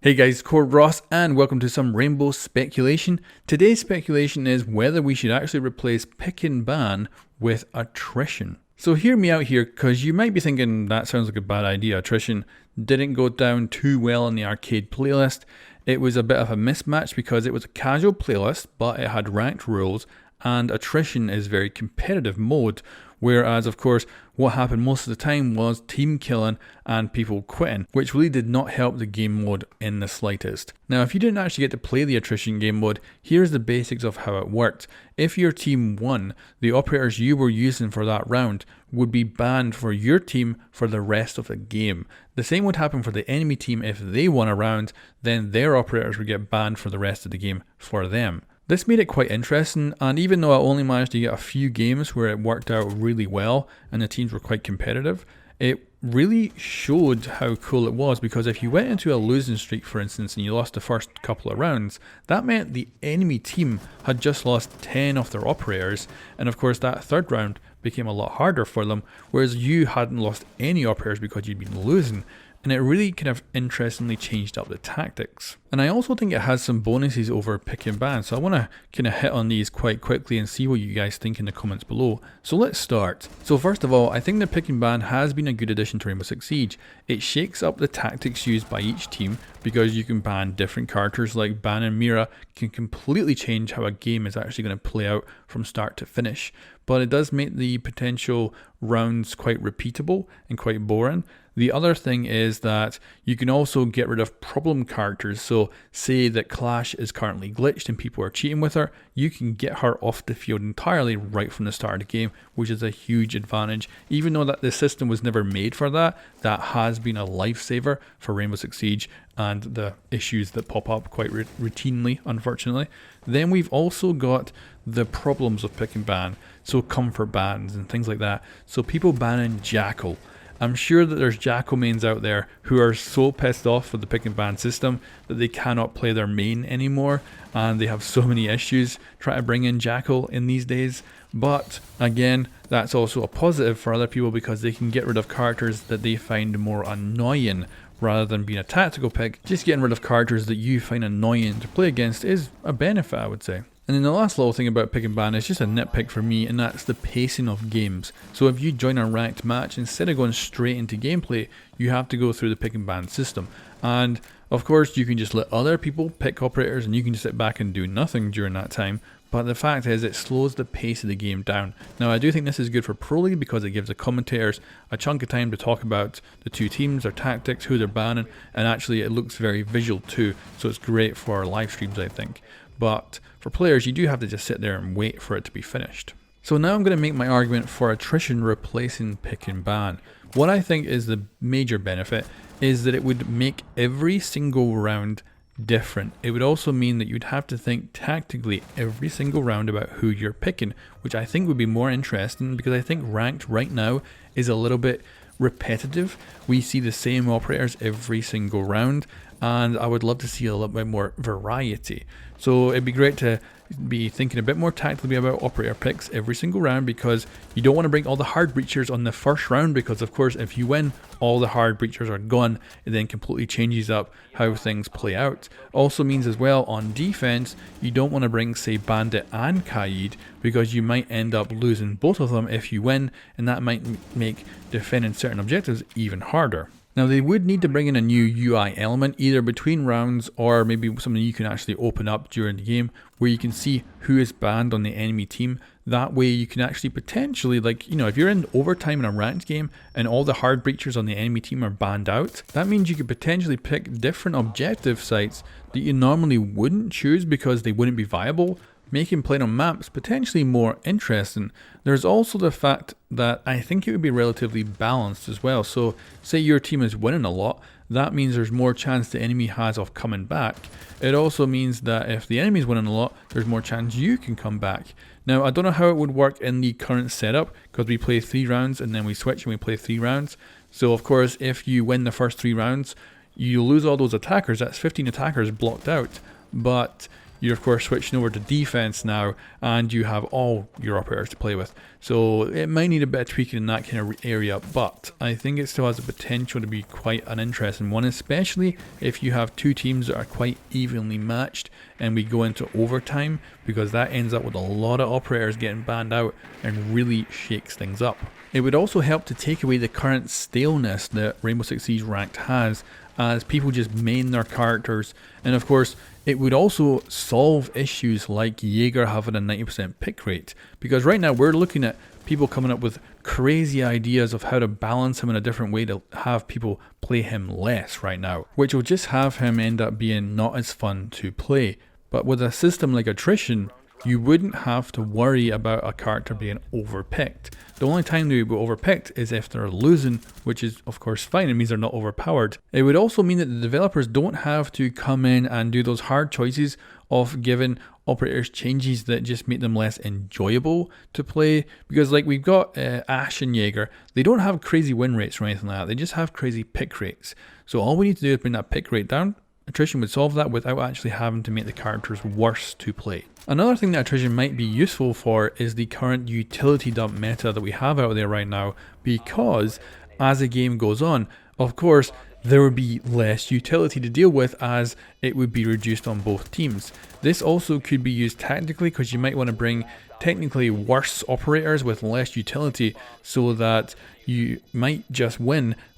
Hey guys, Cord Ross and welcome to some Rainbow speculation. Today's speculation is whether we should actually replace pick and ban with attrition. So hear me out here, because you might be thinking that sounds like a bad idea. Attrition didn't go down too well in the arcade playlist. It was a bit of a mismatch because it was a casual playlist, but it had ranked rules, and attrition is very competitive mode. Whereas, of course, what happened most of the time was team killing and people quitting, which really did not help the game mode in the slightest. Now, if you didn't actually get to play the attrition game mode, here's the basics of how it worked. If your team won, the operators you were using for that round would be banned for your team for the rest of the game. The same would happen for the enemy team. If they won a round, then their operators would get banned for the rest of the game for them. This made it quite interesting, and even though I only managed to get a few games where it worked out really well and the teams were quite competitive, it really showed how cool it was, because if you went into a losing streak, for instance, and you lost the first couple of rounds, that meant the enemy team had just lost 10 of their operators, and of course that third round became a lot harder for them, whereas you hadn't lost any operators because you'd been losing. And it really kind of interestingly changed up the tactics. And I also think it has some bonuses over pick and ban, so I want to kind of hit on these quite quickly and see what you guys think in the comments below. So let's start. So first of all, I think the pick and ban has been a good addition to Rainbow Six Siege. It shakes up the tactics used by each team, because you can ban different characters. Like Ban and Mira can completely change how a game is actually going to play out from start to finish. But it does make the potential rounds quite repeatable and quite boring. The other thing is that you can also get rid of problem characters. So say that Clash is currently glitched and people are cheating with her, you can get her off the field entirely right from the start of the game, which is a huge advantage. Even though that the system was never made for that, that has been a lifesaver for Rainbow Six Siege and the issues that pop up quite routinely, unfortunately. Then we've also got the problems of pick and ban, so comfort bans and things like that. So people banning Jackal. I'm sure that there's Jackal mains out there who are so pissed off with the pick and ban system that they cannot play their main anymore, and they have so many issues trying to bring in Jackal in these days. But again, that's also a positive for other people, because they can get rid of characters that they find more annoying. Rather than being a tactical pick, just getting rid of characters that you find annoying to play against is a benefit, I would say. And then the last little thing about pick and ban is just a nitpick for me, and that's the pacing of games. So if you join a ranked match, instead of going straight into gameplay, you have to go through the pick and ban system. And of course, you can just let other people pick operators and you can just sit back and do nothing during that time. But the fact is, it slows the pace of the game down. Now, I do think this is good for Pro League, because it gives the commentators a chunk of time to talk about the two teams, their tactics, who they're banning, and actually it looks very visual too, so it's great for live streams, I think. But for players, you do have to just sit there and wait for it to be finished. So now I'm going to make my argument for attrition replacing pick and ban. What I think is the major benefit is that it would make every single round different. It would also mean that you'd have to think tactically every single round about who you're picking, which I think would be more interesting, because I think ranked right now is a little bit repetitive. We see the same operators every single round, and I would love to see a little bit more variety. So it'd be great to be thinking a bit more tactically about operator picks every single round, because you don't want to bring all the hard breachers on the first round, because of course if you win, all the hard breachers are gone. It then completely changes up how things play out. Also means as well, on defense, you don't want to bring, say, Bandit and Kaid, because you might end up losing both of them if you win, and that might make defending certain objectives even harder. Now, they would need to bring in a new UI element, either between rounds or maybe something you can actually open up during the game, where you can see who is banned on the enemy team. That way you can actually potentially, like, if you're in overtime in a ranked game and all the hard breachers on the enemy team are banned out, that means you could potentially pick different objective sites that you normally wouldn't choose because they wouldn't be viable, making playing on maps potentially more interesting. There's also the fact that I think it would be relatively balanced as well. So say your team is winning a lot, that means there's more chance the enemy has of coming back. It also means that if the enemy's winning a lot, there's more chance you can come back. Now, I don't know how it would work in the current setup, because we play 3 rounds and then we switch and we play 3 rounds. So of course, if you win the first 3 rounds, you lose all those attackers. That's 15 attackers blocked out. But you're of course switching over to defense now, and you have all your operators to play with. So it might need a bit of tweaking in that kind of area, but I think it still has the potential to be quite an interesting one, especially if you have two teams that are quite evenly matched and we go into overtime, because that ends up with a lot of operators getting banned out and really shakes things up. It would also help to take away the current staleness that Rainbow Six Siege Ranked has, as people just main their characters, and of course it would also solve issues like Jaeger having a 90% pick rate, because right now we're looking at people coming up with crazy ideas of how to balance him in a different way to have people play him less right now, which will just have him end up being not as fun to play. But with a system like Attrition, you wouldn't have to worry about a character being overpicked. The only time they would be overpicked is if they're losing, which is of course fine, it means they're not overpowered. It would also mean that the developers don't have to come in and do those hard choices of giving operators changes that just make them less enjoyable to play, because like we've got Ash and Jaeger, they don't have crazy win rates or anything like that, they just have crazy pick rates. So all we need to do is bring that pick rate down. Attrition would solve that without actually having to make the characters worse to play. Another thing that Attrition might be useful for is the current utility dump meta that we have out there right now, because as the game goes on, of course, there would be less utility to deal with as it would be reduced on both teams. This also could be used tactically, because you might want to bring technically worse operators with less utility, so that you might just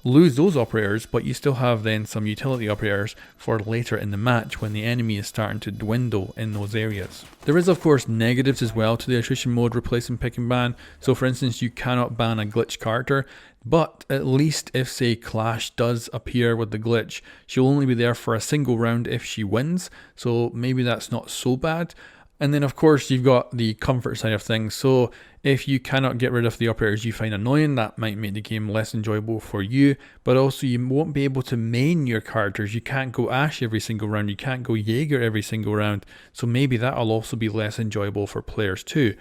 lose those operators, but you still have then some utility operators for later in the match when the enemy is starting to dwindle in those areas. There is of course negatives as well to the Attrition mode replacing pick and ban. So for instance, you cannot ban a glitch character, but at least if say Clash does appear with the glitch, she'll only be there for a single round if she wins, so maybe that's not so bad. And then of course you've got the comfort side of things, so if you cannot get rid of the operators you find annoying, that might make the game less enjoyable for you, but also you won't be able to main your characters. You can't go Ash every single round, you can't go Jaeger every single round, so maybe that'll also be less enjoyable for players too.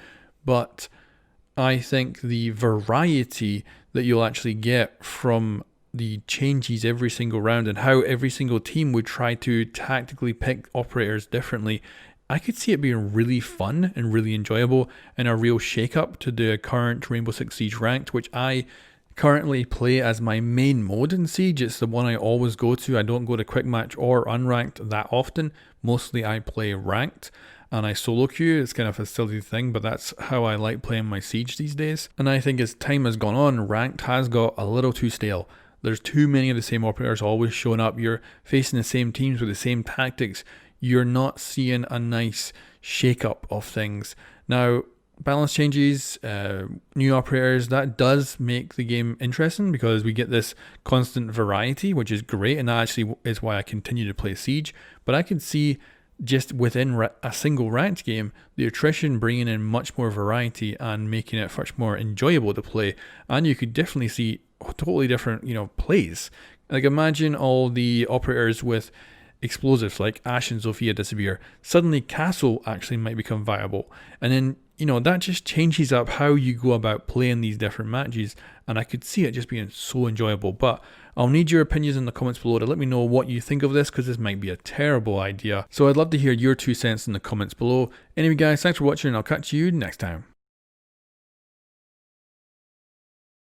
But I think the variety that you'll actually get from the changes every single round and how every single team would try to tactically pick operators differently, I could see it being really fun and really enjoyable and a real shake-up to the current Rainbow Six Siege Ranked, which I currently play as my main mode in Siege. It's the one I always go to. I don't go to quick match or unranked that often. Mostly I play ranked and I solo queue. It's kind of a silly thing, but that's how I like playing my Siege these days. And I think as time has gone on, ranked has got a little too stale. There's too many of the same operators always showing up. You're facing the same teams with the same tactics. You're not seeing a nice shake-up of things. Now, balance changes, new operators, that does make the game interesting because we get this constant variety, which is great, and that actually is why I continue to play Siege. But I can see just within a single ranked game, the Attrition bringing in much more variety and making it much more enjoyable to play. And you could definitely see totally different, plays. Like imagine all the operators with explosives like Ash and Zofia disappear. Suddenly Castle actually might become viable. And then, that just changes up how you go about playing these different matches. And I could see it just being so enjoyable. But I'll need your opinions in the comments below to let me know what you think of this, because this might be a terrible idea. So I'd love to hear your 2 cents in the comments below. Anyway guys, thanks for watching and I'll catch you next time.